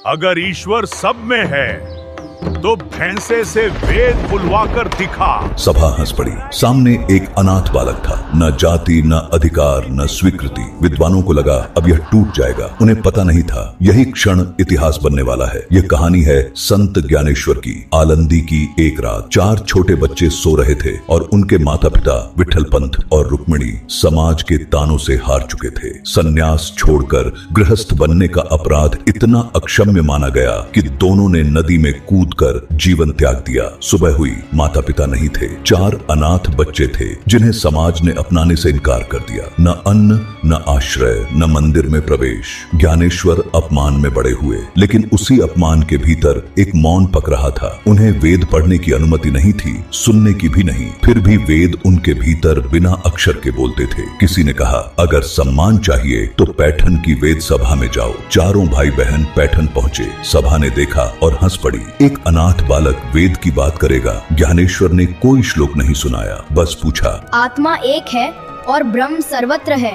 अगर ईश्वर सब में है तो भैंसे से वेद बुलवाकर दिखा। सभा हंस पड़ी। सामने एक अनाथ बालक था, न जाति न अधिकार न स्वीकृति। विद्वानों को लगा अब यह टूट जाएगा। उन्हें पता नहीं था यही क्षण इतिहास बनने वाला है। यह कहानी है संत ज्ञानेश्वर की। आलंदी की एक रात 4 छोटे बच्चे सो रहे थे और उनके माता पिता विठल पंत और रुक्मिणी समाज के तानों से हार चुके थे। संन्यास छोड़कर गृहस्थ बनने का अपराध इतना अक्षम्य माना गया कि दोनों ने नदी में कूद कर जीवन त्याग दिया। सुबह हुई, माता पिता नहीं थे। 4 अनाथ बच्चे थे जिन्हें समाज ने अपनाने से इनकार कर दिया। न अन्न न आश्रय न मंदिर में प्रवेश। ज्ञानेश्वर अपमान में बड़े हुए, लेकिन उसी अपमान के भीतर एक मौन पक रहा था। उन्हें वेद पढ़ने की अनुमति नहीं थी, सुनने की भी नहीं। फिर भी वेद उनके भीतर बिना अक्षर के बोलते थे। किसी ने कहा अगर सम्मान चाहिए तो पैठन की वेद सभा में जाओ। चारों भाई बहन पैठन पहुंचे। सभा ने देखा और हंस पड़ी। एक अनाथ बालक वेद की बात करेगा। ज्ञानेश्वर ने कोई श्लोक नहीं सुनाया, बस पूछा आत्मा एक है और ब्रह्म सर्वत्र है,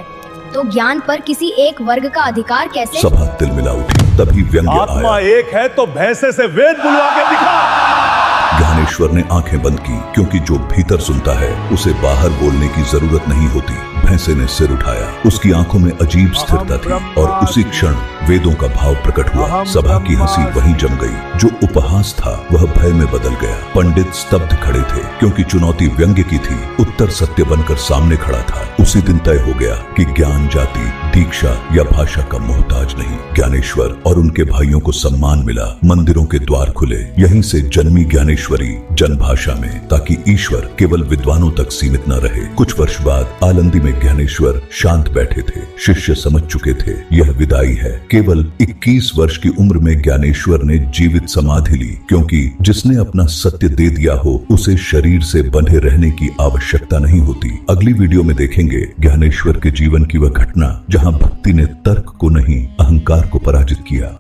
तो ज्ञान पर किसी एक वर्ग का अधिकार कैसे? सभा तिलमिला उठी। तभी व्यंग्य आया। आत्मा एक है तो भैंसे से वेद बुलवा के दिखा। ज्ञानेश्वर ने आंखें बंद की, क्योंकि जो भीतर सुनता है उसे बाहर बोलने की जरूरत नहीं होती। भैंसे ने सिर उठाया। उसकी आंखों में अजीब स्थिरता थी और उसी क्षण वेदों का भाव प्रकट हुआ। सभा की हंसी वहीं जम गई। जो उपहास था वह भय में बदल गया। पंडित स्तब्ध खड़े थे, क्योंकि चुनौती व्यंग्य की थी, उत्तर सत्य बनकर सामने खड़ा था। उसी दिन तय हो गया कि ज्ञान जाति, दीक्षा या भाषा का मोहताज नहीं। ज्ञानेश्वर और उनके भाइयों को सम्मान मिला। मंदिरों के द्वार खुले। यहीं से जन्मी ज्ञानेश्वरी जनभाषा में, ताकि ईश्वर केवल विद्वानों तक सीमित न रहे। कुछ वर्ष बाद आलंदी में ज्ञानेश्वर शांत बैठे थे। शिष्य समझ चुके थे यह विदाई है। केवल 21 वर्ष की उम्र में ज्ञानेश्वर ने जीवित समाधि ली, क्योंकि जिसने अपना सत्य दे दिया हो उसे शरीर से बंधे रहने की आवश्यकता नहीं होती। अगली वीडियो में देखेंगे ज्ञानेश्वर के जीवन की वह घटना जहां भक्ति ने तर्क को नहीं अहंकार को पराजित किया।